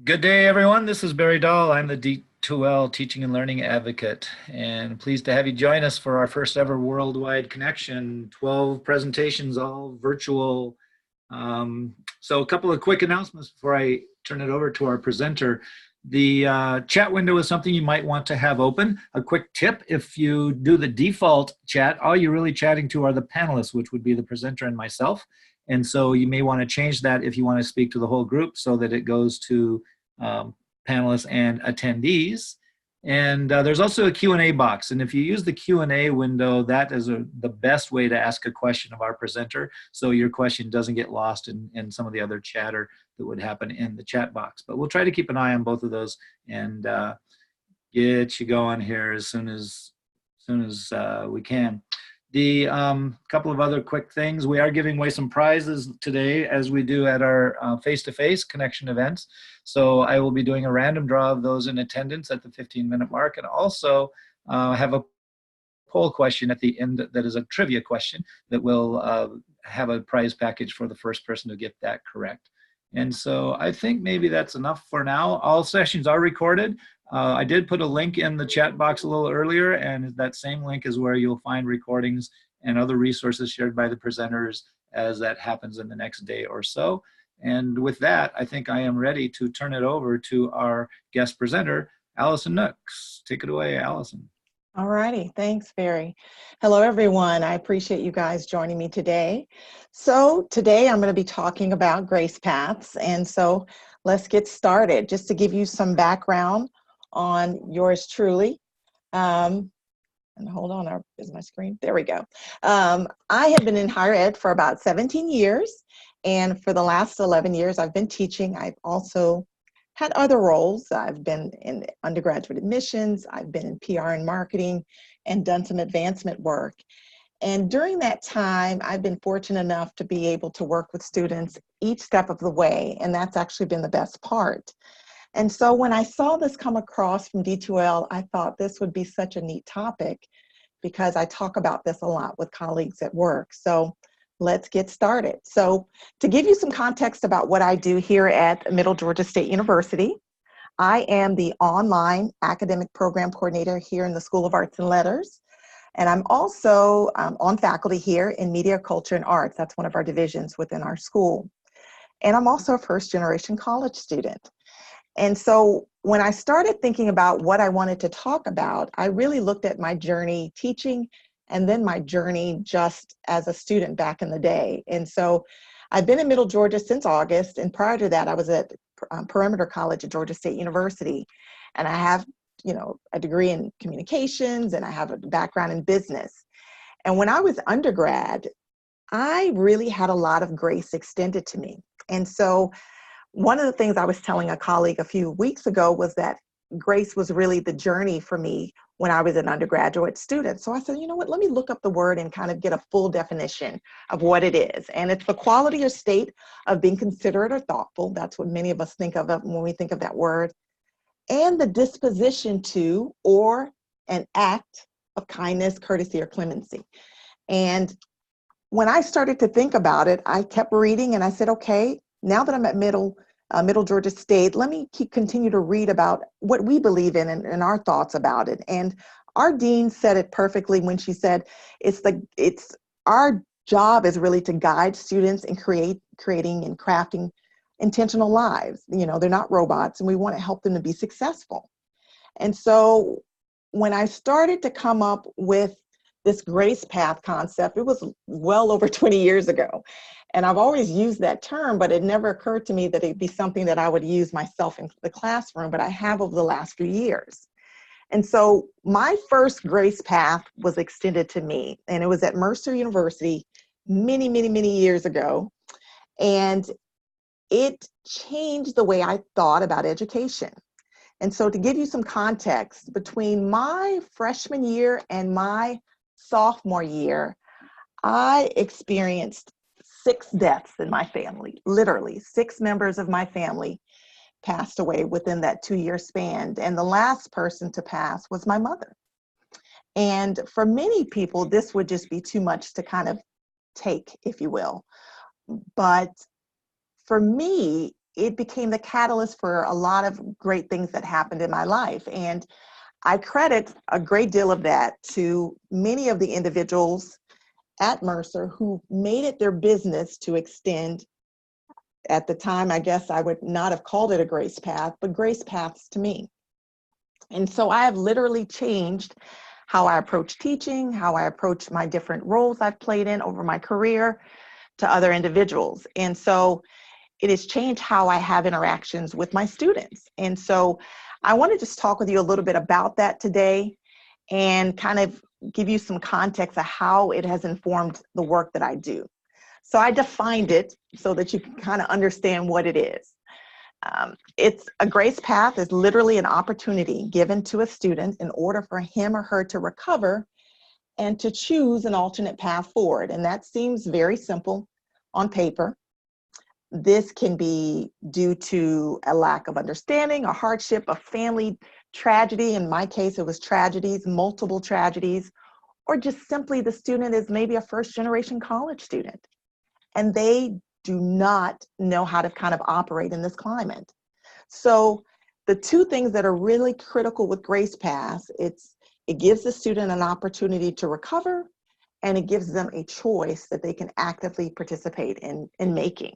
Good day, everyone. This is Barry Dahl. I'm the D2L Teaching and Learning Advocate, and pleased to have you join us for our first ever worldwide connection. 12 presentations, all virtual. So, a couple of quick announcements before I turn it over to our presenter. The chat window is something you might want to have open. A quick tip: if you do the default chat, all you're really chatting to are the panelists, which would be the presenter and myself. And so you may want to change that if you want to speak to the whole group so that it goes to um, panelists and attendees. And there's also a Q&A box. And if you use the Q&A window, that is the best way to ask a question of our presenter. So your question doesn't get lost in some of the other chatter that would happen in the chat box. But we'll try to keep an eye on both of those and get you going here as soon as we can. The couple of other quick things. We are giving away some prizes today, as we do at our face-to-face connection events. So I will be doing a random draw of those in attendance at the 15-minute mark, and also have a poll question at the end that is a trivia question that will have a prize package for the first person to get that correct. And so I think maybe that's enough for now. All sessions are recorded. I did put a link in the chat box a little earlier, and that same link is where you'll find recordings and other resources shared by the presenters as that happens in the next day or so. And with that, I think I am ready to turn it over to our guest presenter, Alison Nooks. Take it away, Alison. All righty, thanks, Barry. Hello, everyone. I appreciate you guys joining me today. So today I'm going to be talking about grace paths. And so let's get started. Just to give you some background on yours truly. And hold on, is my screen? There we go. I have been in higher ed for about 17 years. And for the last 11 years, I've been teaching. I've also had other roles. I've been in undergraduate admissions, I've been in PR and marketing, and done some advancement work. And during that time, I've been fortunate enough to be able to work with students each step of the way, and that's actually been the best part. And so when I saw this come across from D2L, I thought this would be such a neat topic because I talk about this a lot with colleagues at work. So let's get started. So to give you some context about what I do here at Middle Georgia State University, I am the online academic program coordinator here in the School of Arts and Letters. And I'm also on faculty here in Media, Culture, and Arts. That's one of our divisions within our school. And I'm also a first-generation college student. And so when I started thinking about what I wanted to talk about, I really looked at my journey teaching and then my journey just as a student back in the day. And so I've been in Middle Georgia since August, and prior to that I was at Perimeter College at Georgia State University. And I have, a degree in communications, and I have a background in business. And when I was undergrad, I really had a lot of grace extended to me. And so one of the things I was telling a colleague a few weeks ago was that grace was really the journey for me when I was an undergraduate student. So I said, you know what, let me look up the word and kind of get a full definition of what it is. And it's the quality or state of being considerate or thoughtful. That's what many of us think of when we think of that word. And the disposition to or an act of kindness, courtesy, or clemency. And when I started to think about it, I kept reading and I said, okay, now that I'm at Middle Georgia State, let me continue to read about what we believe in and our thoughts about it. And our dean said it perfectly when she said, it's our job is really to guide students in creating and crafting intentional lives. They're not robots, and we want to help them to be successful. And so when I started to come up with this grace path concept, it was well over 20 years ago. And I've always used that term, but it never occurred to me that it'd be something that I would use myself in the classroom, but I have over the last few years. And so my first grace path was extended to me, and it was at Mercer University many, many, many years ago. And it changed the way I thought about education. And so to give you some context, between my freshman year and my sophomore year, I experienced 6 deaths in my family. Literally 6 members of my family passed away within that 2-year span. And the last person to pass was my mother. And for many people, this would just be too much to kind of take, if you will. But for me, it became the catalyst for a lot of great things that happened in my life. And I credit a great deal of that to many of the individuals at Mercer who made it their business to extend, at the time, I guess I would not have called it a grace path, but grace paths to me. And so I have literally changed how I approach teaching, how I approach my different roles I've played in over my career to other individuals. And so it has changed how I have interactions with my students. And so I want to just talk with you a little bit about that today and kind of give you some context of how it has informed the work that I do. So I defined it so that you can kind of understand what it is. It's a grace path is literally an opportunity given to a student in order for him or her to recover and to choose an alternate path forward. And that seems very simple on paper. This can be due to a lack of understanding, a hardship, a family tragedy. In my case, it was tragedies, multiple tragedies, or just simply the student is maybe a first-generation college student, and they do not know how to kind of operate in this climate. So the two things that are really critical with Grace Pass, it gives the student an opportunity to recover, and it gives them a choice that they can actively participate in making.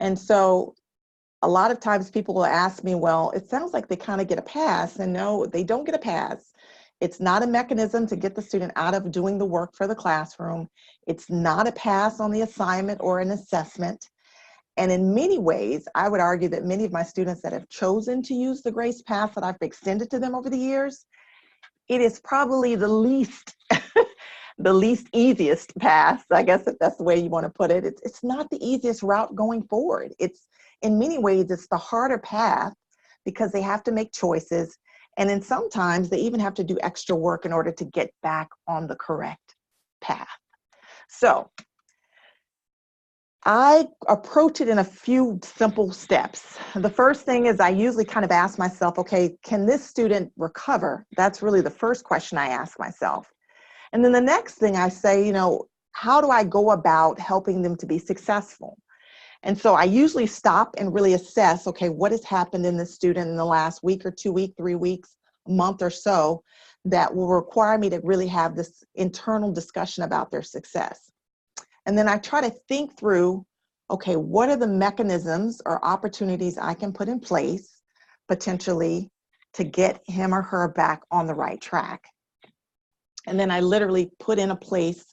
And so a lot of times people will ask me, well, it sounds like they kind of get a pass. And no, they don't get a pass. It's not a mechanism to get the student out of doing the work for the classroom. It's not a pass on the assignment or an assessment. And in many ways, I would argue that many of my students that have chosen to use the Grace Pass that I've extended to them over the years, it is probably the least the least easiest path, I guess, if that's the way you want to put it. It's not the easiest route going forward. It's, in many ways, it's the harder path because they have to make choices. And then sometimes they even have to do extra work in order to get back on the correct path. So I approach it in a few simple steps. The first thing is I usually kind of ask myself, okay, can this student recover? That's really the first question I ask myself. And then the next thing I say, you know, how do I go about helping them to be successful? And so I usually stop and really assess, okay, what has happened in this student in the last week or 2 weeks, 3 weeks, a month or so that will require me to really have this internal discussion about their success. And then I try to think through, okay, what are the mechanisms or opportunities I can put in place potentially to get him or her back on the right track? And then I literally put in place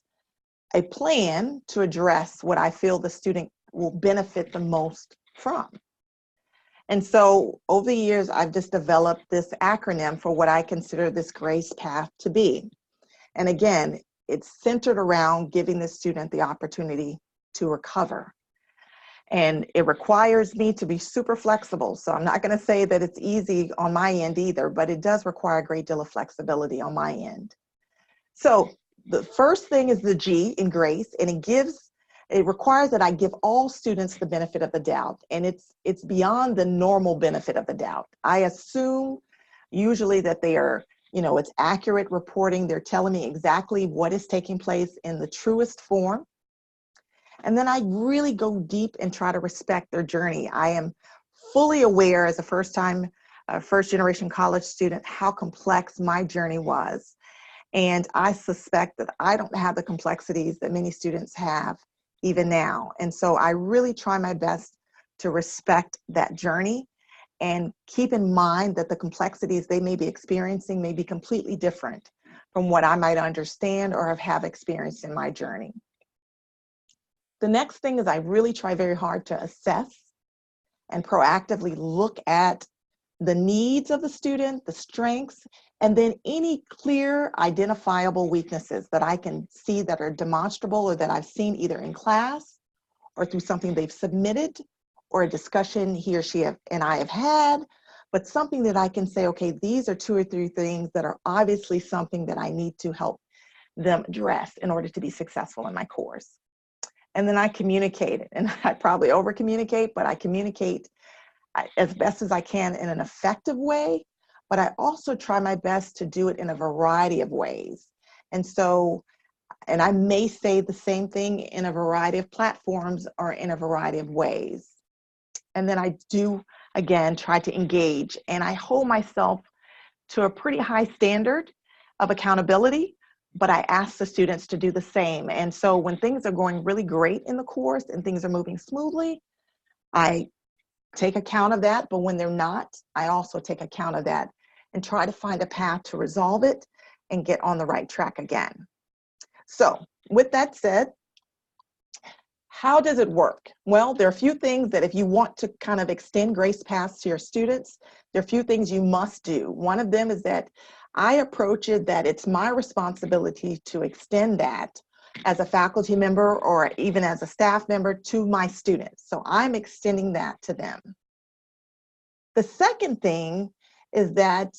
a plan to address what I feel the student will benefit the most from. And so over the years, I've just developed this acronym for what I consider this grace path to be. And again, it's centered around giving the student the opportunity to recover. And it requires me to be super flexible. So I'm not going to say that it's easy on my end either, but it does require a great deal of flexibility on my end. So the first thing is the G in grace, and it requires that I give all students the benefit of the doubt. And it's beyond the normal benefit of the doubt. I assume usually that they are, you know, it's accurate reporting. They're telling me exactly what is taking place in the truest form. And then I really go deep and try to respect their journey. I am fully aware as a first generation college student how complex my journey was. And I suspect that I don't have the complexities that many students have even now. And so I really try my best to respect that journey and keep in mind that the complexities they may be experiencing may be completely different from what I might understand or have experienced in my journey. The next thing is I really try very hard to assess and proactively look at the needs of the student, the strengths, and then any clear identifiable weaknesses that I can see that are demonstrable or that I've seen either in class or through something they've submitted or a discussion he or she and I have had, but something that I can say, okay, these are 2 or 3 things that are obviously something that I need to help them address in order to be successful in my course. And then I communicate it, and I probably over communicate, but I communicate as best as I can in an effective way, but I also try my best to do it in a variety of ways. And so, and I may say the same thing in a variety of platforms or in a variety of ways. And then I do, again, try to engage. And I hold myself to a pretty high standard of accountability, but I ask the students to do the same. And so when things are going really great in the course and things are moving smoothly, I take account of that. But when they're not, I also take account of that and try to find a path to resolve it and get on the right track again. So with that said, how does it work? Well, there are a few things that if you want to kind of extend grace paths to your students, there are a few things you must do. One of them is that I approach it that it's my responsibility to extend that as a faculty member or even as a staff member to my students. So I'm extending that to them. The second thing is that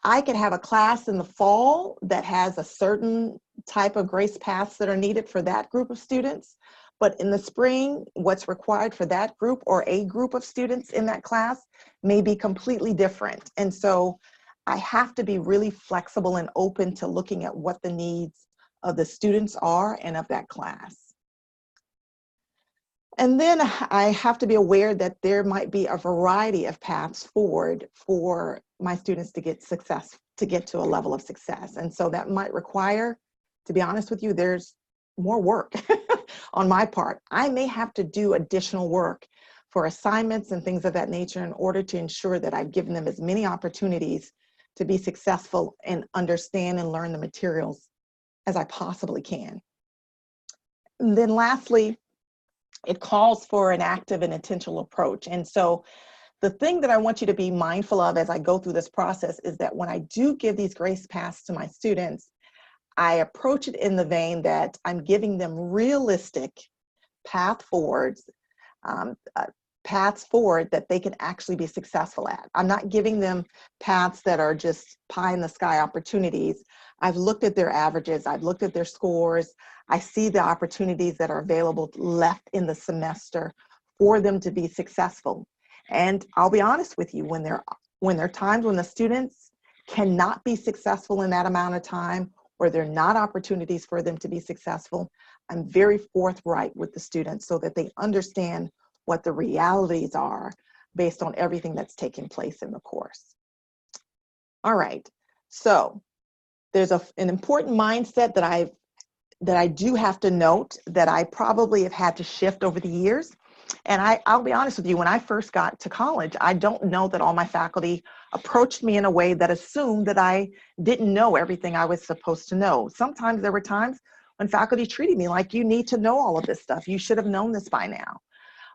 I could have a class in the fall that has a certain type of grace paths that are needed for that group of students. But in the spring, what's required for that group or a group of students in that class may be completely different. And so I have to be really flexible and open to looking at what the needs of the students are and of that class. And then I have to be aware that there might be a variety of paths forward for my students to get to a level of success. And so that might require, to be honest with you, there's more work on my part. I may have to do additional work for assignments and things of that nature in order to ensure that I've given them as many opportunities to be successful and understand and learn the materials as I possibly can. And then lastly, it calls for an active and intentional approach. And so the thing that I want you to be mindful of as I go through this process is that when I do give these grace paths to my students, I approach it in the vein that I'm giving them realistic paths forward that they can actually be successful at. I'm not giving them paths that are just pie in the sky opportunities. I've looked at their averages, I've looked at their scores, I see the opportunities that are available left in the semester for them to be successful. And I'll be honest with you, when there are times when the students cannot be successful in that amount of time, or there are not opportunities for them to be successful, I'm very forthright with the students so that they understand what the realities are based on everything that's taken place in the course. All right, so there's an important mindset that I do have to note that I probably have had to shift over the years. And I'll be honest with you, when I first got to college, I don't know that all my faculty approached me in a way that assumed that I didn't know everything I was supposed to know. Sometimes there were times when faculty treated me like, you need to know all of this stuff. You should have known this by now.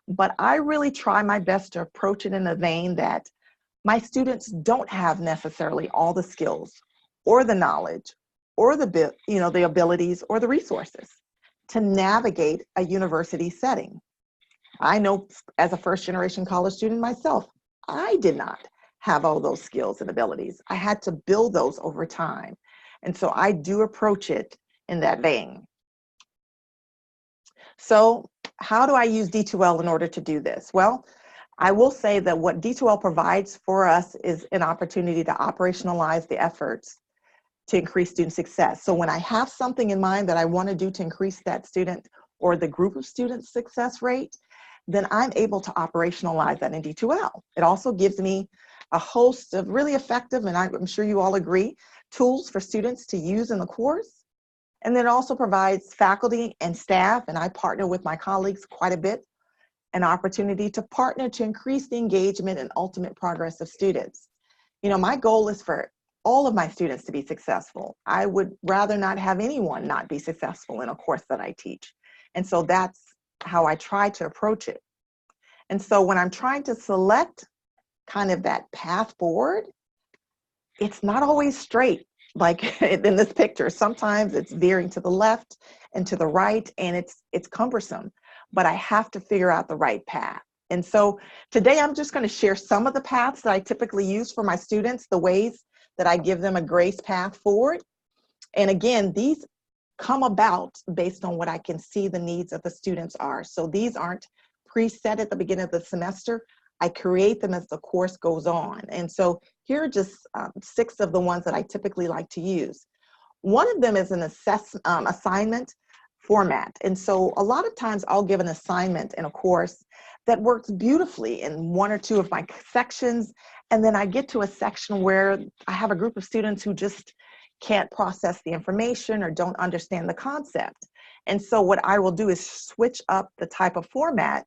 But I really try my best to approach it in a vein that my students don't have necessarily all the skills or the knowledge or the abilities or the resources to navigate a university setting. I know as a first-generation college student myself, I did not have all those skills and abilities. I had to build those over time. And so I do approach it in that vein. So how do I use D2L in order to do this? Well, I will say that what D2L provides for us is an opportunity to operationalize the efforts to increase student success. So when I have something in mind that I want to do to increase that student or the group of students' success rate, then I'm able to operationalize that in D2L. It also gives me a host of really effective, and I'm sure you all agree, tools for students to use in the course. And then it also provides faculty and staff, and I partner with my colleagues quite a bit, an opportunity to partner to increase the engagement and ultimate progress of students. You know, my goal is for all of my students to be successful. I would rather not have anyone not be successful in a course that I teach. And so that's how I try to approach it. And so when I'm trying to select kind of that path forward, it's not always straight, like in this picture. Sometimes it's veering to the left and to the right, and it's cumbersome, but I have to figure out the right path. And so today I'm just going to share some of the paths that I typically use for my students, the ways that I give them a grace path forward. And again, these come about based on what I can see the needs of the students are. So these aren't preset at the beginning of the semester. I create them as the course goes on. And so here are just 6 of the ones that I typically like to use. One of them is an assignment format. And so a lot of times I'll give an assignment in a course that works beautifully in one or two of my sections. And then I get to a section where I have a group of students who just can't process the information or don't understand the concept. And so what I will do is switch up the type of format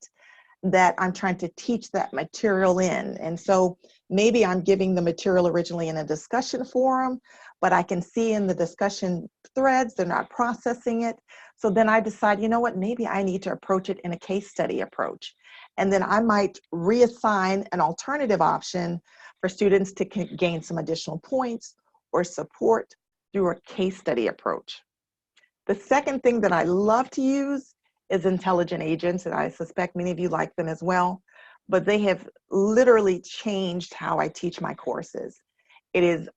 that I'm trying to teach that material in. And so maybe I'm giving the material originally in a discussion forum, but I can see in the discussion threads, they're not processing it. So then I decide, you know what, maybe I need to approach it in a case study approach. And then I might reassign an alternative option for students to gain some additional points or support through a case study approach. The second thing that I love to use is intelligent agents, and I suspect many of you like them as well, but they have literally changed how I teach my courses. It is,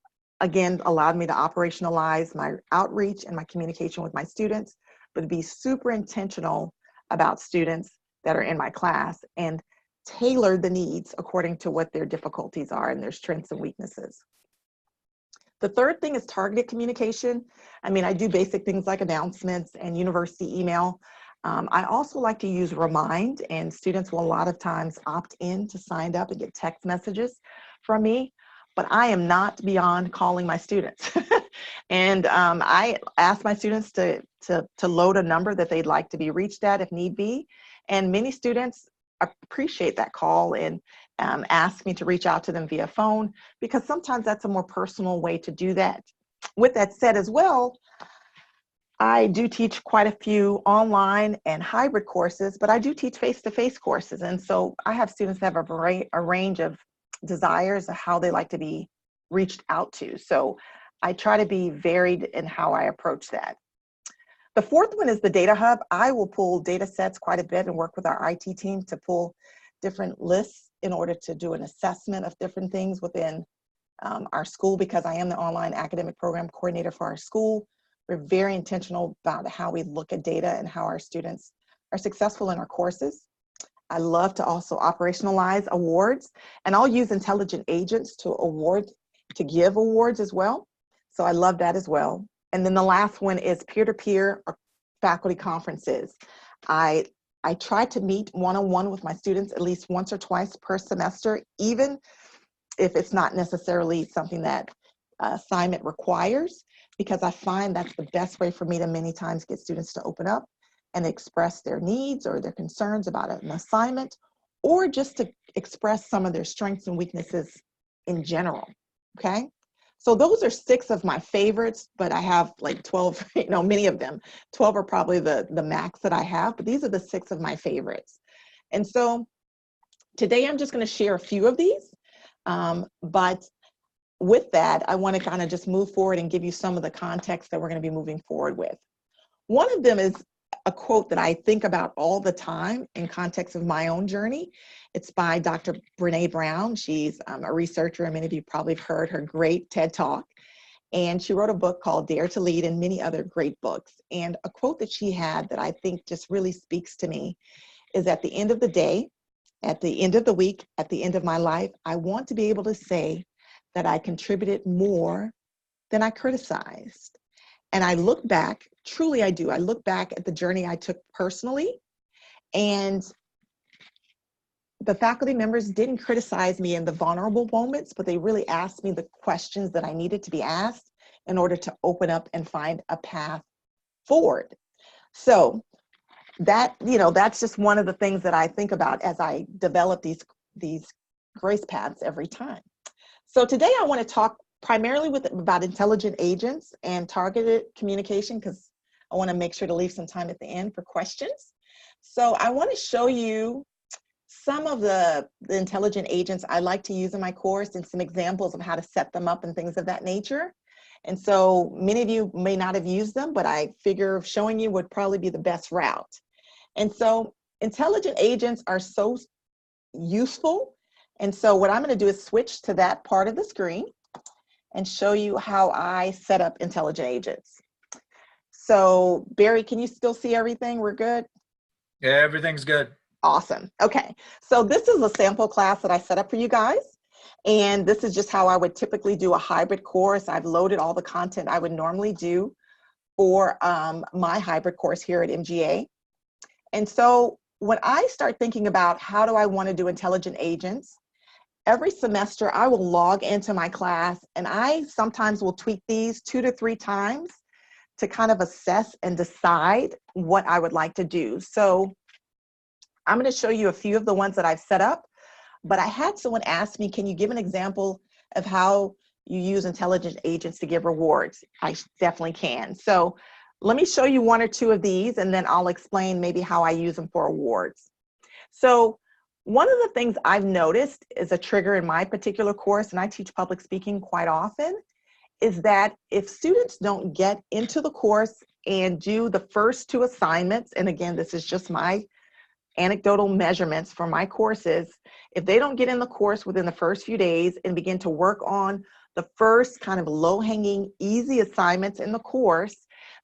again, allowed me to operationalize my outreach and my communication with my students, but be super intentional about students that are in my class and tailor the needs according to what their difficulties are and their strengths and weaknesses. The third thing is targeted communication. I mean, I do basic things like announcements and university email. I also like to use Remind, and students will a lot of times opt in to sign up and get text messages from me, but I am not beyond calling my students. And I ask my students to load a number that they'd like to be reached at if need be. And many students appreciate that call and ask me to reach out to them via phone, because sometimes that's a more personal way to do that. With that said as well, I do teach quite a few online and hybrid courses, but I do teach face-to-face courses. And so I have students that have a range of desires of how they like to be reached out to. So I try to be varied in how I approach that. The fourth one is the data hub. I will pull data sets quite a bit and work with our IT team to pull different lists in order to do an assessment of different things within our school, because I am the online academic program coordinator for our school. We're very intentional about how we look at data and how our students are successful in our courses. I love to also operationalize awards, and I'll use intelligent agents to give awards as well. So I love that as well. And then the last one is peer-to-peer or faculty conferences. I try to meet one-on-one with my students at least once or twice per semester, even if it's not necessarily something that assignment requires, because I find that's the best way for me to many times get students to open up and express their needs or their concerns about an assignment, or just to express some of their strengths and weaknesses in general, okay? So those are 6 of my favorites, but I have like 12, many of them. 12 are probably the max that I have, but these are the 6 of my favorites. And so today I'm just gonna share a few of these, but with that, I want to kind of just move forward and give you some of the context that we're going to be moving forward with. One of them is a quote that I think about all the time in context of my own journey. It's by Dr. Brene Brown. She's a researcher, and many of you probably have heard her great TED Talk. And she wrote a book called Dare to Lead and many other great books. And a quote that she had that I think just really speaks to me is, at the end of the day, at the end of the week, at the end of my life, I want to be able to say that I contributed more than I criticized. And I look back, truly I do, I look back at the journey I took personally, and the faculty members didn't criticize me in the vulnerable moments, but they really asked me the questions that I needed to be asked in order to open up and find a path forward. So that, that's just one of the things that I think about as I develop these grace paths every time. So today I want to talk primarily about intelligent agents and targeted communication, because I want to make sure to leave some time at the end for questions. So I want to show you some of the intelligent agents I like to use in my course and some examples of how to set them up and things of that nature. And so many of you may not have used them, but I figure showing you would probably be the best route. And so intelligent agents are so useful. And so what I'm going to do is switch to that part of the screen and show you how I set up intelligent agents. So Barry, can you still see everything? We're good? Yeah, everything's good. Awesome. Okay. So this is a sample class that I set up for you guys. And this is just how I would typically do a hybrid course. I've loaded all the content I would normally do for my hybrid course here at M.B.A. And so when I start thinking about how do I want to do intelligent agents, every semester I will log into my class, and I sometimes will tweak these 2 to 3 times to kind of assess and decide what I would like to do. So I'm going to show you a few of the ones that I've set up, but I had someone ask me, can you give an example of how you use intelligent agents to give rewards? I definitely can. So let me show you 1 or 2 of these, and then I'll explain maybe how I use them for awards. So one of the things I've noticed is a trigger in my particular course, and I teach public speaking quite often, is that if students don't get into the course and do the first 2 assignments, and again, this is just my anecdotal measurements for my courses, if they don't get in the course within the first few days and begin to work on the first kind of low-hanging, easy assignments in the course,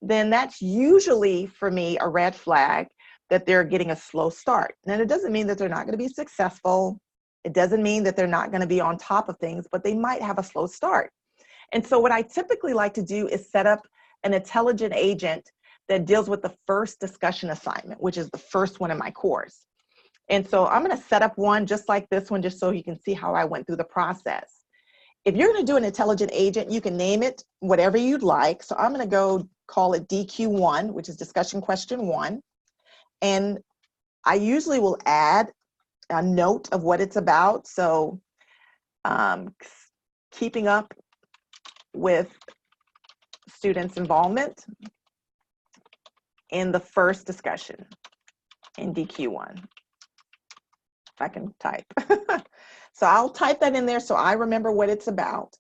then that's usually, for me, a red flag that they're getting a slow start. And it doesn't mean that they're not going to be successful. It doesn't mean that they're not going to be on top of things, but they might have a slow start. And so what I typically like to do is set up an intelligent agent that deals with the first discussion assignment, which is the first one in my course. And so I'm going to set up one just like this one, just so you can see how I went through the process. If you're going to do an intelligent agent, you can name it whatever you'd like. So I'm going to go call it DQ1, which is discussion question 1. And I usually will add a note of what it's about. So keeping up with students' involvement in the first discussion in DQ1. If I can type. So I'll type that in there so I remember what it's about.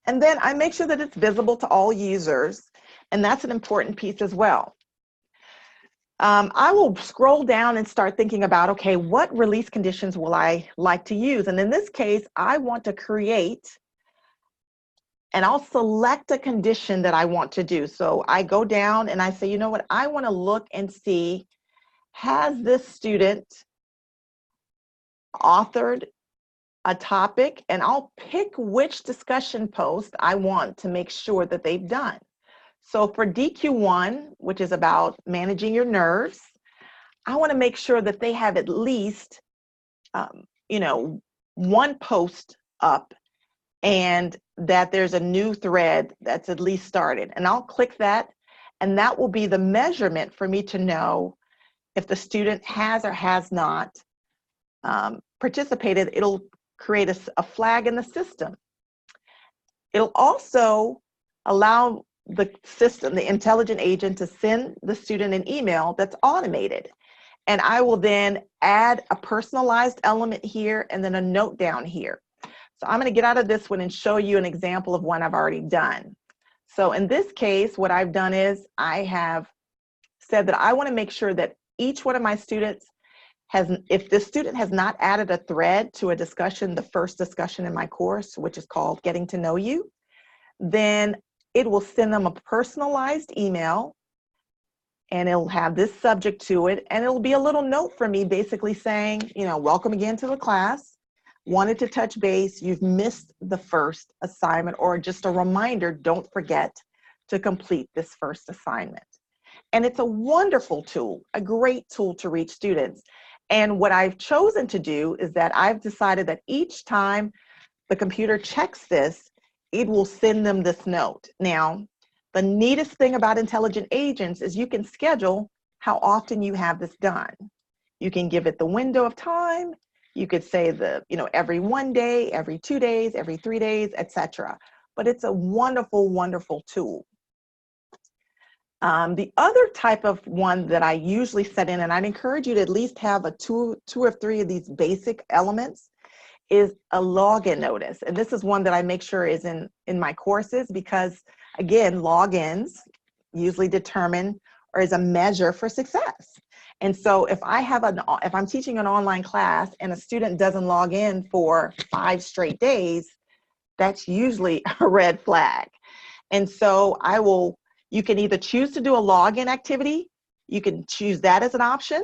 And then I make sure that it's visible to all users, and that's an important piece as well. I will scroll down and start thinking about, okay, what release conditions will I like to use? And in this case, I want to create, and I'll select a condition that I want to do. So I go down and I say, you know what, I want to look and see, has this student authored a topic? And I'll pick which discussion post I want to make sure that they've done. So for DQ1, which is about managing your nerves, I want to make sure that they have at least, you know, 1 post up, and that there's a new thread that's at least started. And I'll click that, and that will be the measurement for me to know if the student has or has not participated. It'll create a flag in the system. It'll also allow the system, the intelligent agent, to send the student an email that's automated. And I will then add a personalized element here and then a note down here. So I'm going to get out of this one and show you an example of one I've already done. So in this case, what I've done is I have said that I want to make sure that each one of my students has, if the student has not added a thread to a discussion, the first discussion in my course, which is called Getting to Know You, then it will send them a personalized email, and it'll have this subject to it, and it'll be a little note for me basically saying, you know, welcome again to the class. Wanted to touch base, you've missed the first assignment, or just a reminder, don't forget to complete this first assignment. And it's a wonderful tool, a great tool to reach students. And what I've chosen to do is that I've decided that each time the computer checks this, it will send them this note. Now, the neatest thing about intelligent agents is you can schedule how often you have this done. You can give it the window of time. You could say every 1 day, every 2 days, every 3 days, etc. But it's a wonderful, wonderful tool. The other type of one that I usually set in, and I'd encourage you to at least have two or three of these basic elements, is a login notice. And this is one that I make sure is in my courses because, again, logins usually determine or is a measure for success. And so if I'm teaching an online class and a student doesn't log in for 5 straight days, that's usually a red flag. And so you can either choose to do a login activity, you can choose that as an option,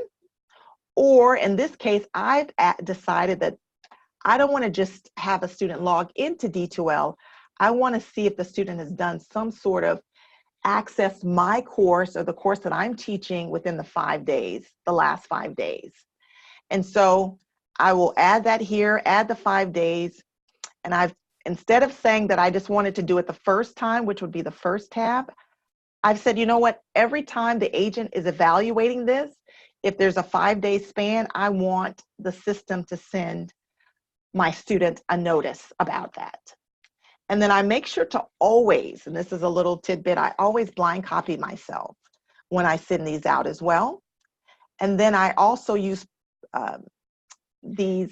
or in this case, I've decided that I don't want to just have a student log into D2L. I want to see if the student has done some sort of access my course or the course that I'm teaching within the 5 days, the last 5 days. And so I will add that here, add the 5 days. And instead of saying that I just wanted to do it the first time, which would be the first tab, I've said, you know what, every time the agent is evaluating this, if there's a 5-day span, I want the system to send my student a notice about that. And then I make sure to always, and this is a little tidbit, I always blind copy myself when I send these out as well. And then I also use these,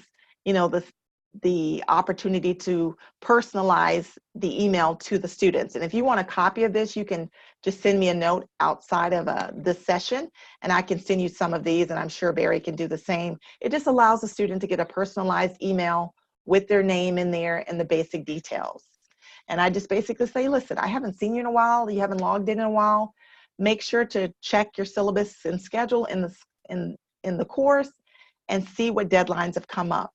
the opportunity to personalize the email to the students. And if you want a copy of this, you can just send me a note outside of this session, and I can send you some of these, and I'm sure Barry can do the same. It just allows the student to get a personalized email with their name in there and the basic details. And I just basically say, listen, I haven't seen you in a while, you haven't logged in a while. Make sure to check your syllabus and schedule in the course and see what deadlines have come up.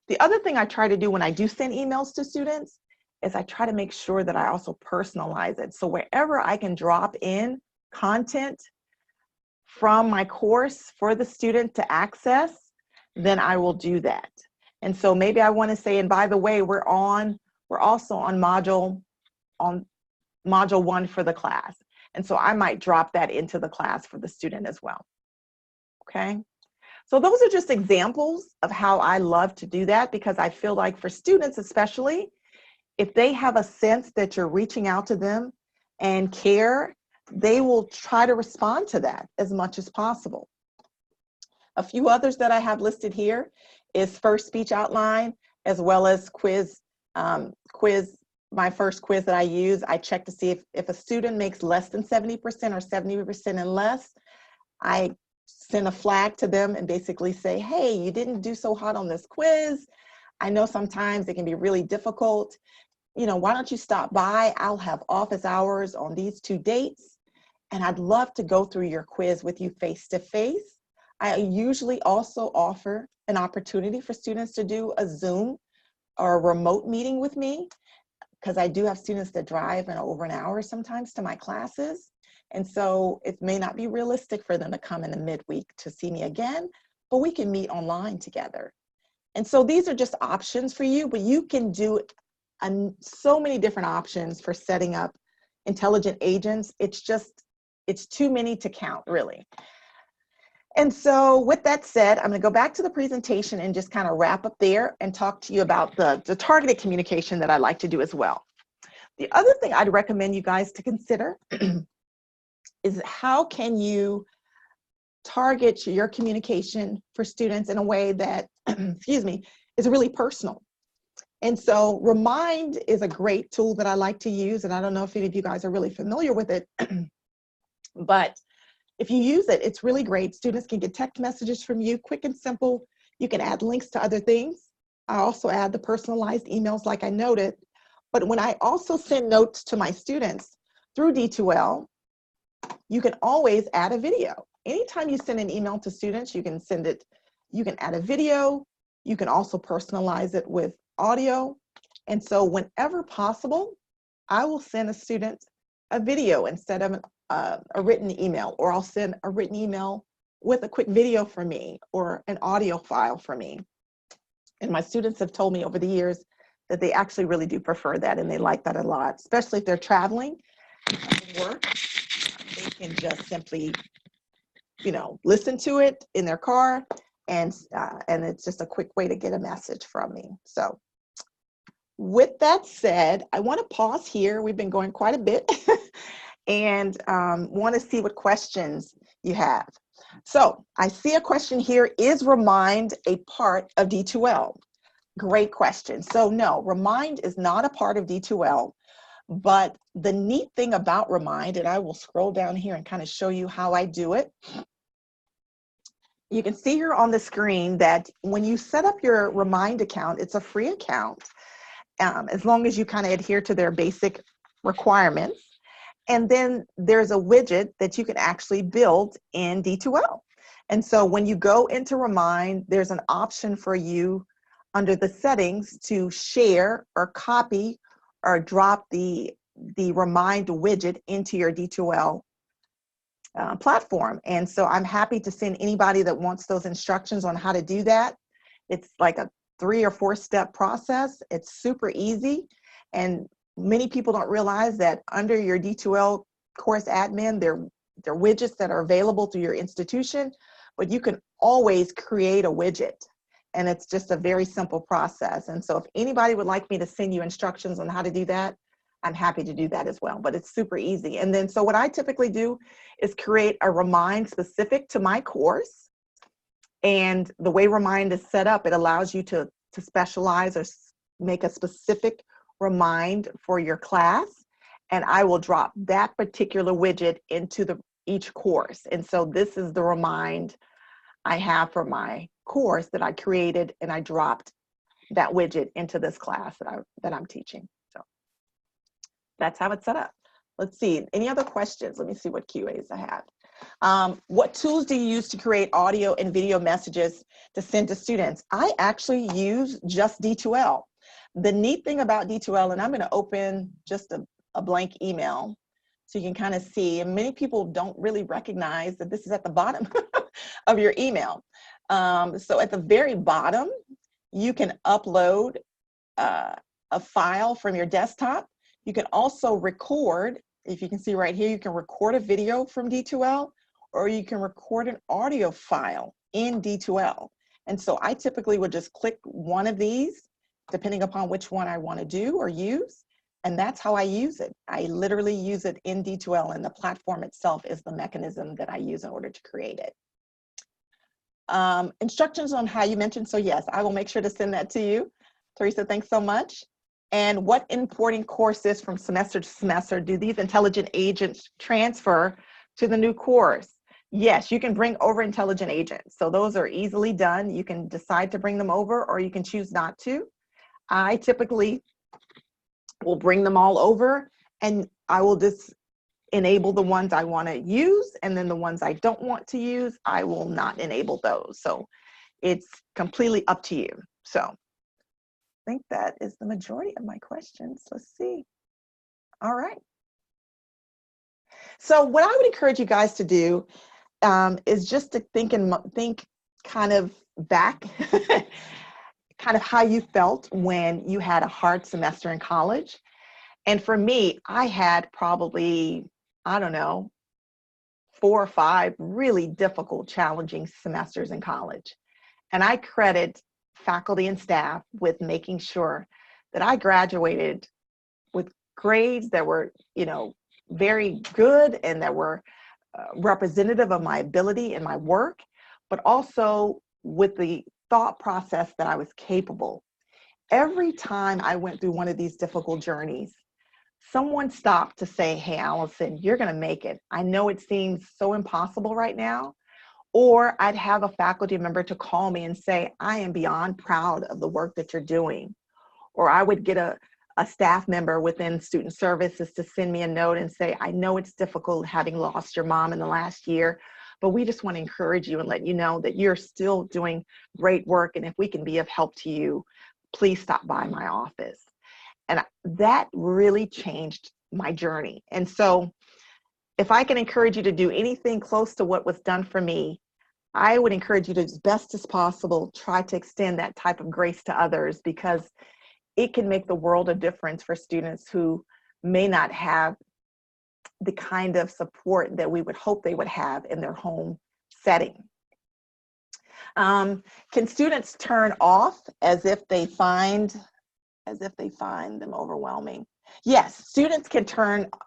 The other thing I try to do when I do send emails to students is I try to make sure that I also personalize it. So wherever I can drop in content from my course for the student to access, then I will do that. And so maybe I want to say, and by the way, we're also on module 1 for the class. And so I might drop that into the class for the student as well. Okay. So those are just examples of how I love to do that, because I feel like for students especially, if they have a sense that you're reaching out to them and care, they will try to respond to that as much as possible. A few others that I have listed here is first speech outline, as well as quiz. My first quiz that I use, I check to see if a student makes less than 70% or 70% and less, I send a flag to them and basically say, hey, you didn't do so hot on this quiz. I know sometimes it can be really difficult. Why don't you stop by? I'll have office hours on these 2 dates, and I'd love to go through your quiz with you face to face. I usually also offer an opportunity for students to do a Zoom or a remote meeting with me, because I do have students that drive over an hour sometimes to my classes. And so it may not be realistic for them to come in the midweek to see me again, but we can meet online together. And so these are just options for you, but you can do so many different options for setting up intelligent agents. It's too many to count, really. And so with that said, I'm going to go back to the presentation and just kind of wrap up there and talk to you about the targeted communication that I like to do as well. The other thing I'd recommend you guys to consider is how can you target your communication for students in a way that, excuse me, is really personal. And so Remind is a great tool that I like to use, and I don't know if any of you guys are really familiar with it, but if you use it, it's really great. Students can get text messages from you, quick and simple. You can add links to other things. I also add the personalized emails like I noted, but when I also send notes to my students through D2L, you can always add a video. Anytime you send an email to students, you can add a video. You can also personalize it with audio. And so whenever possible, I will send a student a video instead of a written email, or I'll send a written email with a quick video for me or an audio file for me. And my students have told me over the years that they actually really do prefer that, and they like that a lot, especially if they're traveling for work. They can just simply, listen to it in their car, and it's just a quick way to get a message from me. So with that said, I want to pause here. We've been going quite a bit and want to see what questions you have. So I see a question here, is Remind a part of D2L? Great question. So no, Remind is not a part of D2L, but the neat thing about Remind, and I will scroll down here and kind of show you how I do it. You can see here on the screen that when you set up your Remind account, it's a free account, as long as you kind of adhere to their basic requirements. And then there's a widget that you can actually build in D2L. And so when you go into Remind, there's an option for you under the settings to share or copy or drop the the Remind widget into your D2L platform. And so I'm happy to send anybody that wants those instructions on how to do that. It's like a 3 or 4 step process. It's super easy. And many people don't realize that under your D2L course admin, there are widgets that are available through your institution, but you can always create a widget. And it's just a very simple process. And so if anybody would like me to send you instructions on how to do that, I'm happy to do that as well, but it's super easy. And then, so what I typically do is create a Remind specific to my course. And the way Remind is set up, it allows you to specialize or make a specific Remind for your class. And I will drop that particular widget into each course. And so this is the Remind I have for my course that I created, and I dropped that widget into this class that I'm teaching. So that's how it's set up. Let's see, any other questions? Let me see what QAs I have. What tools do you use to create audio and video messages to send to students? I actually use just D2L. The neat thing about D2L, and I'm going to open just a blank email so you can kind of see, and many people don't really recognize that this is at the bottom of your email. So at the very bottom, you can upload a file from your desktop. You can also record, if you can see right here, you can record a video from D2L, or you can record an audio file in D2L. And so I typically would just click one of these, depending upon which one I want to do or use. And that's how I use it. I literally use it in D2L, and the platform itself is the mechanism that I use in order to create it. Instructions on how you mentioned, so yes, I will make sure to send that to you. Teresa, thanks so much. And what importing courses from semester to semester do these intelligent agents transfer to the new course? Yes, you can bring over intelligent agents. So those are easily done. You can decide to bring them over, or you can choose not to. I typically will bring them all over, and I will just enable the ones I want to use, and then the ones I don't want to use, I will not enable those. So it's completely up to you. So I think that is the majority of my questions. Let's see. All right. So what I would encourage you guys to do is just to think kind of back, kind of how you felt when you had a hard semester in college. And for me, I had probably, I don't know, 4 or 5 really difficult, challenging semesters in college. And I credit faculty and staff with making sure that I graduated with grades that were, very good and that were representative of my ability and my work, but also with the thought process that I was capable. Every time I went through one of these difficult journeys, someone stopped to say, hey, Allison, you're going to make it. I know it seems so impossible right now. Or I'd have a faculty member to call me and say, I am beyond proud of the work that you're doing. Or I would get a staff member within student services to send me a note and say, I know it's difficult having lost your mom in the last year, but we just want to encourage you and let you know that you're still doing great work. And if we can be of help to you, please stop by my office. And that really changed my journey. And so if I can encourage you to do anything close to what was done for me, I would encourage you to, as best as possible, try to extend that type of grace to others, because it can make the world of difference for students who may not have the kind of support that we would hope they would have in their home setting. Can students turn off as if they find them overwhelming? Yes, students can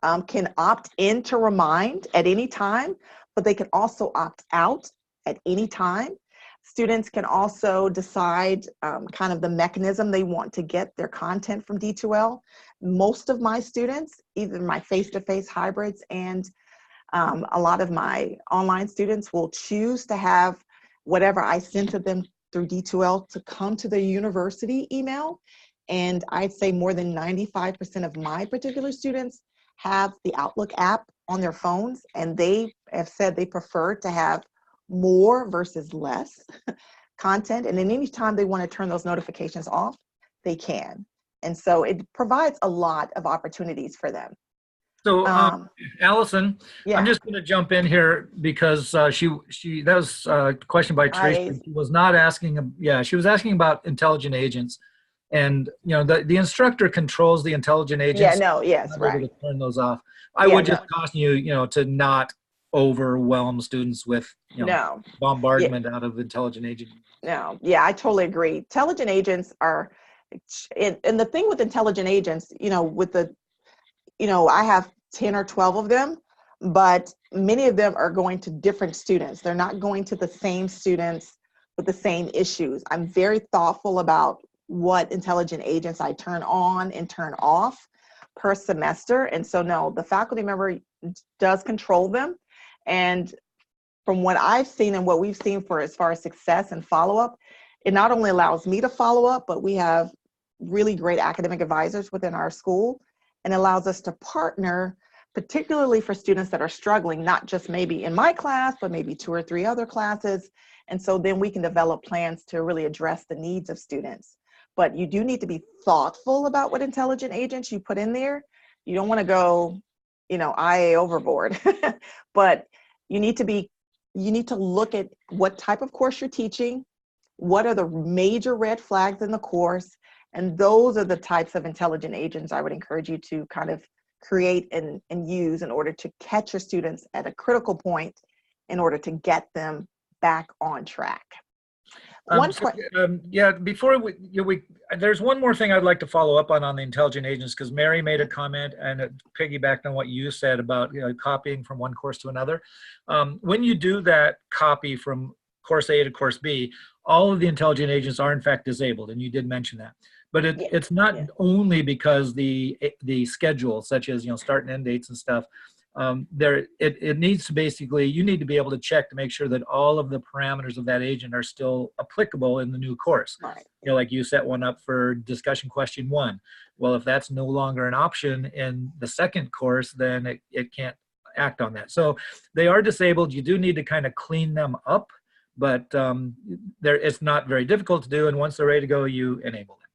opt in to Remind at any time, but they can also opt out at any time. Students can also decide kind of the mechanism they want to get their content from D2L. Most of my students, either my face-to-face hybrids and a lot of my online students, will choose to have whatever I send to them through D2L to come to their university email. And I'd say more than 95% of my particular students have the Outlook app on their phones, and they have said they prefer to have more versus less content. And then anytime they want to turn those notifications off, they can. And so it provides a lot of opportunities for them. So, Allison, I'm Yeah, just going to jump in here because she that was a question by Tracy. I, She was not asking, yeah, she was asking about intelligent agents, and the instructor controls the intelligent yeah, agents, no, yes, not able right. to turn those off. I Yeah, would just no, caution you, to not overwhelm students with no, yeah, bombardment out of intelligent agent. no, yeah, I totally agree. Intelligent agents are, and the thing with intelligent agents, with the I have 10 or 12 of them, but many of them are going to different students. They're not going to the same students with the same issues. I'm very thoughtful about what intelligent agents I turn on and turn off per semester. And so, no, the faculty member does control them. And from what I've seen and what we've seen for as far as success and follow-up, it not only allows me to follow up, but we have really great academic advisors within our school, and allows us to partner, particularly for students that are struggling, not just maybe in my class, but maybe 2 or 3 other classes. And so then we can develop plans to really address the needs of students. But you do need to be thoughtful about what intelligent agents you put in there. You don't want to go, IA overboard, but you need to look at what type of course you're teaching, what are the major red flags in the course, and those are the types of intelligent agents I would encourage you to kind of create and use in order to catch your students at a critical point in order to get them back on track. So, yeah, before there's one more thing I'd like to follow up on the intelligent agents, because Mary made a comment and it piggybacked on what you said about copying from one course to another. When you do that copy from course A to course B, all of the intelligent agents are in fact disabled, and you did mention that. But it's not only because the schedule, such as start and end dates and stuff. It needs to basically, you need to be able to check to make sure that all of the parameters of that agent are still applicable in the new course. Right. Like you set one up for discussion question 1. Well, if that's no longer an option in the second course, then it can't act on that. So they are disabled. You do need to kind of clean them up, but it's not very difficult to do. And once they're ready to go, you enable them.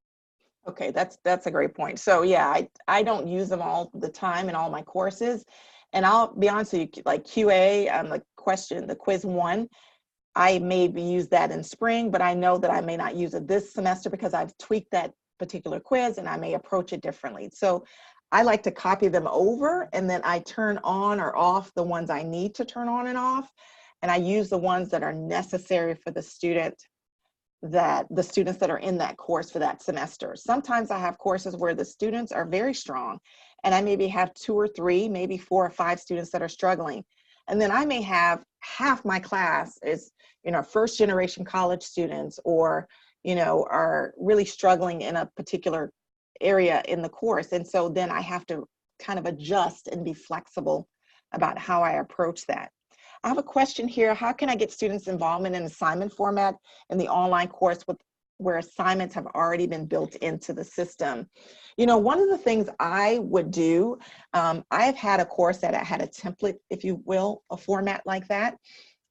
Okay, that's a great point. So yeah, I don't use them all the time in all my courses. And I'll be honest with you, like QA, the quiz 1, I maybe use that in spring, but I know that I may not use it this semester because I've tweaked that particular quiz and I may approach it differently. So I like to copy them over, and then I turn on or off the ones I need to turn on and off. And I use the ones that are necessary for the students that are in that course for that semester. Sometimes I have courses where the students are very strong, and I maybe have 2 or 3, maybe 4 or 5 students that are struggling. And then I may have half my class is, first generation college students, or, are really struggling in a particular area in the course. And so then I have to kind of adjust and be flexible about how I approach that. I have a question here. How can I get students' involvement in assignment format in the online course where assignments have already been built into the system? One of the things I would do, I have had a course that I had a template, if you will, a format like that,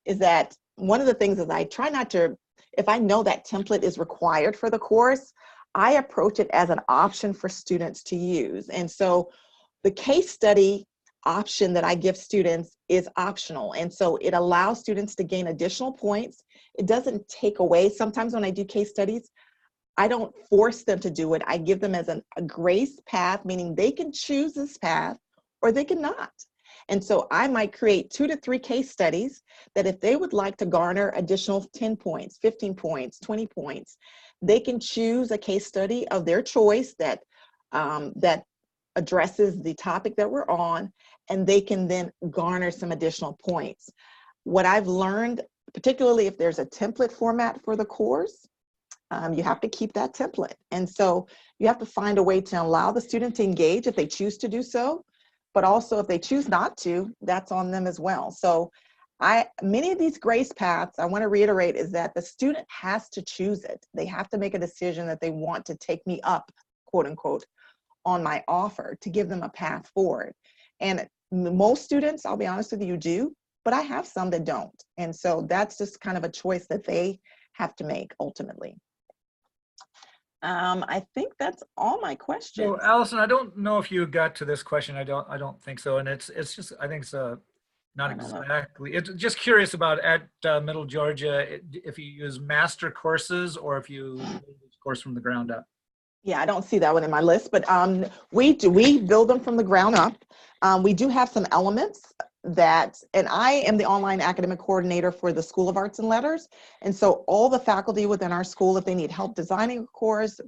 is that one of the things is I try not to, if I know that template is required for the course, I approach it as an option for students to use. And so the case study option that I give students is optional. And so it allows students to gain additional points. It doesn't take away. Sometimes when I do case studies, I don't force them to do it. I give them as a grace path, meaning they can choose this path or they cannot. And so I might create 2 to 3 case studies that if they would like to garner additional 10 points, 15 points, 20 points, they can choose a case study of their choice that addresses the topic that we're on, and they can then garner some additional points. What I've learned, particularly if there's a template format for the course, you have to keep that template. And so you have to find a way to allow the student to engage if they choose to do so, but also if they choose not to, that's on them as well. So many of these grace paths, I want to reiterate, is that the student has to choose it. They have to make a decision that they want to take me up, quote unquote, on my offer to give them a path forward. And most students, I'll be honest with you, do, but I have some that don't. And so that's just kind of a choice that they have to make ultimately. I think that's all my So questions. Allison, I don't know if you got to this question. I don't think so. And it's just, I think it's not I don't know. exactly. It's just curious about at Middle Georgia, if you use master courses or if you build each course from the ground up. Yeah, I don't see that one in my list, but we build them from the ground up. We do have some elements that, and I am the online academic coordinator for the School of Arts and Letters. And so all the faculty within our school, if they need help designing a course,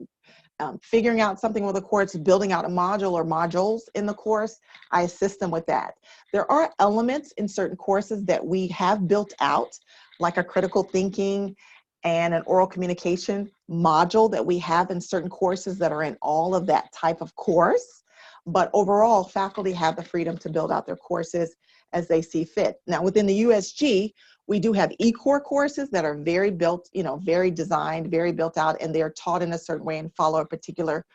figuring out something with a course, building out a module or modules in the course, I assist them with that. There are elements in certain courses that we have built out, like a critical thinking and an oral communication module that we have in certain courses that are in all of that type of course. But overall, faculty have the freedom to build out their courses as they see fit. Now, within the USG, we do have e-core courses that are very built, very designed, very built out, and they're taught in a certain way and follow a particular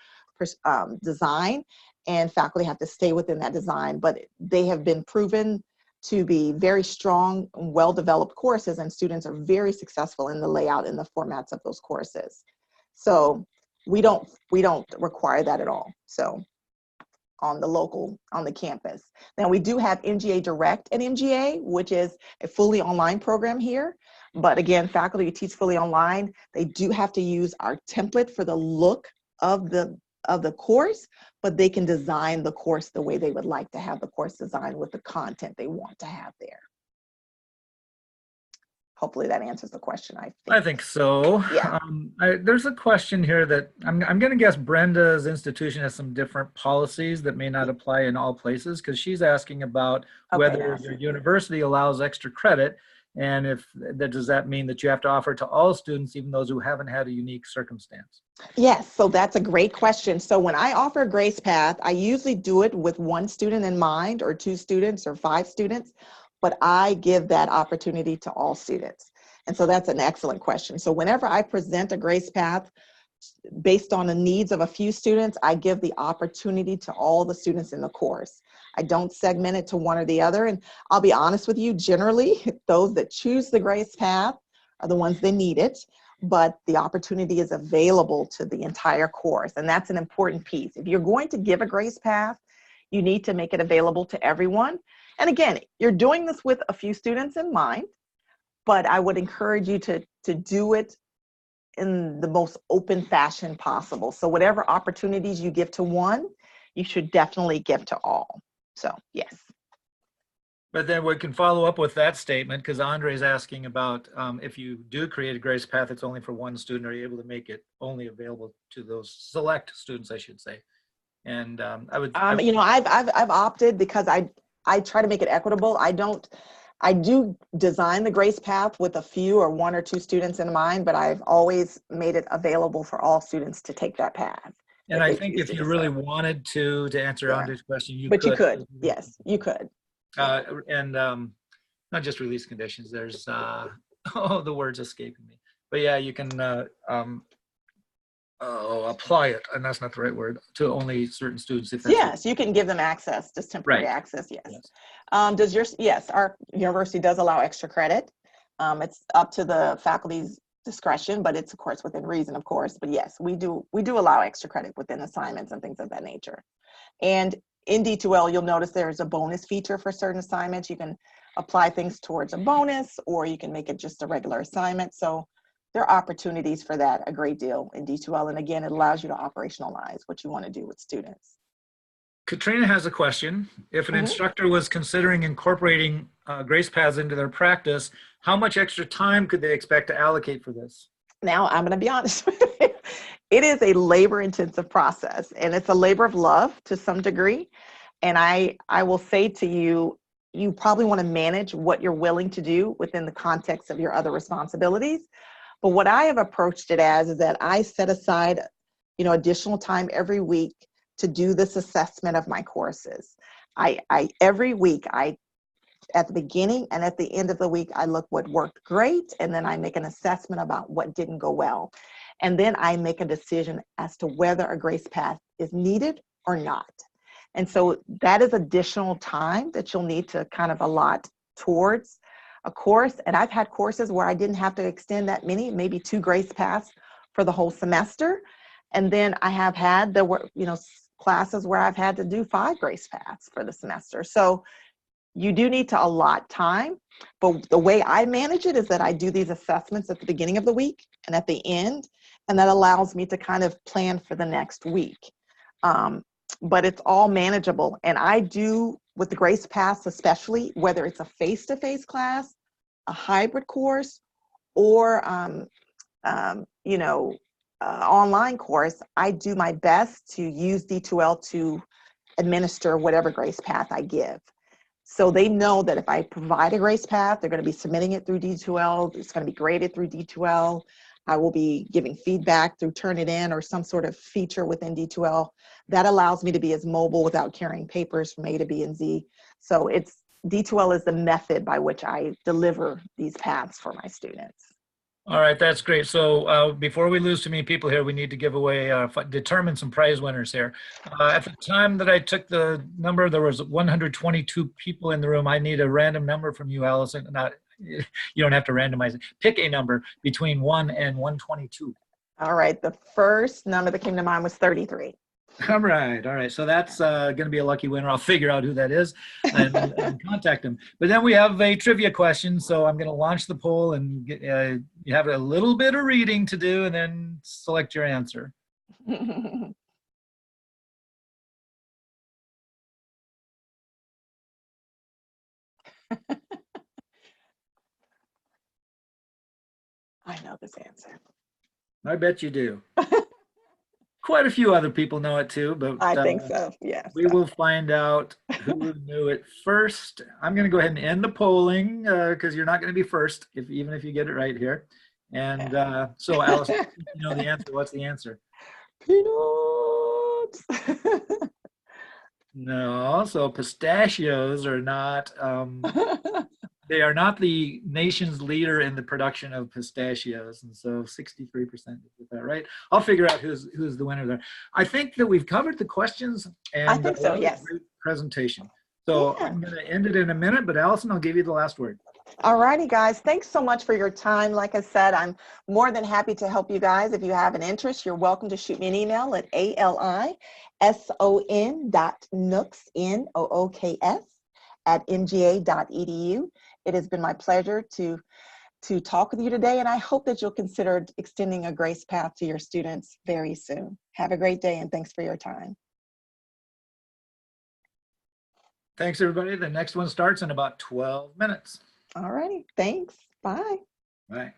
design, and faculty have to stay within that design. But they have been proven to be very strong, well-developed courses, and students are very successful in the layout and the formats of those courses. So we don't require that at all. So on the campus. Now we do have M.G.A. Direct and M.G.A., which is a fully online program here. But again, faculty who teach fully online, they do have to use our template for the look of the course, but they can design the course the way they would like to have the course designed with the content they want to have there. Hopefully that answers the question, I think. I think so. Yeah. There's a question here that I'm going to guess Brenda's institution has some different policies that may not apply in all places, because she's asking about whether your university allows extra credit, and if that does that mean that you have to offer to all students, even those who haven't had a unique circumstance? Yes, so that's a great question. So when I offer Grace Path, I usually do it with one student in mind, or two students, or five students, but I give that opportunity to all students. And so that's an excellent question. So whenever I present a Grace Path based on the needs of a few students, I give the opportunity to all the students in the course. I don't segment it to one or the other. And I'll be honest with you, generally, those that choose the Grace Path are the ones that need it, but the opportunity is available to the entire course. And that's an important piece. If you're going to give a Grace Path, you need to make it available to everyone. And again, you're doing this with a few students in mind, but I would encourage you to do it in the most open fashion possible. So whatever opportunities you give to one, you should definitely give to all. So yes. But then we can follow up with that statement, because Andre is asking about if you do create a Grace Path, it's only for one student. Are you able to make it only available to those select students, I should say? And I've opted, because I try to make it equitable. I do design the Grace Path with a few or one or two students in mind, but I've always made it available for all students to take that path. And I think if you really wanted to answer Andre's question, you could. But you could, yes, you could. And not just release conditions. There's oh, the word's escaping me. But yeah, you can apply it, and that's not the right word, to only certain students. If that's yes, you can give them access, just temporary access. Yes. Our university does allow extra credit. It's up to the faculty's discretion, but it's of course within reason, of course. But yes, we do allow extra credit within assignments and things of that nature. And in D2L, you'll notice there's a bonus feature for certain assignments. You can apply things towards a bonus, or you can make it just a regular assignment. So there are opportunities for that a great deal in D2L. And again, it allows you to operationalize what you want to do with students. Katrina has a question. If an instructor was considering incorporating Grace Paths into their practice, how much extra time could they expect to allocate for this? Now, I'm going to be honest with you. It is a labor-intensive process, and it's a labor of love to some degree. And I will say to you, you probably want to manage what you're willing to do within the context of your other responsibilities. But what I have approached it as is that I set aside, additional time every week to do this assessment of my courses. Every week, at the beginning and at the end of the week, I look what worked great, and then I make an assessment about what didn't go well. And then I make a decision as to whether a Grace Path is needed or not. And so that is additional time that you'll need to kind of allot towards a course. And I've had courses where I didn't have to extend that many, maybe 2 Grace Paths for the whole semester. And then I have had, there were, classes where I've had to do 5 grace paths for the semester. So you do need to allot time, but the way I manage it is that I do these assessments at the beginning of the week and at the end, and that allows me to kind of plan for the next week. But it's all manageable. And I do, with the grace paths especially, whether it's a face-to-face class, a hybrid course, or online course, I do my best to use D2L to administer whatever grace path I give. So they know that if I provide a grace path, they're going to be submitting it through D2L. It's going to be graded through D2L. I will be giving feedback through Turnitin or some sort of feature within D2L. That allows me to be as mobile without carrying papers from A to B and Z. So D2L is the method by which I deliver these paths for my students. All right, that's great. So before we lose too many people here, we need to give away, determine some prize winners here. At the time that I took the number, there was 122 people in the room. I need a random number from you, Allison. You don't have to randomize it. Pick a number between 1 and 122. All right, the first number that came to mind was 33. All right. So that's going to be a lucky winner. I'll figure out who that is and contact them. But then we have a trivia question. So I'm going to launch the poll and you have a little bit of reading to do and then select your answer. I know this answer. I bet you do. Quite a few other people know it too, but I think so, yes. We will find out who knew it first. I'm going to go ahead and end the polling because you're not going to be first, even if you get it right here. And so, Alison, you know the answer. What's the answer? Peanuts. No, so pistachios are not. They are not the nation's leader in the production of pistachios, and so 63% is that right? I'll figure out who's the winner there. I think that we've covered the questions, and I think so. Yes. great presentation. So yeah. I'm going to end it in a minute, but Allison, I'll give you the last word. All righty, guys. Thanks so much for your time. Like I said, I'm more than happy to help you guys. If you have an interest, you're welcome to shoot me an email at alison.nooks@mga.edu. It has been my pleasure to talk with you today, and I hope that you'll consider extending a grace path to your students very soon. Have a great day, and thanks for your time. Thanks, everybody. The next one starts in about 12 minutes. All righty. Thanks. Bye. Bye.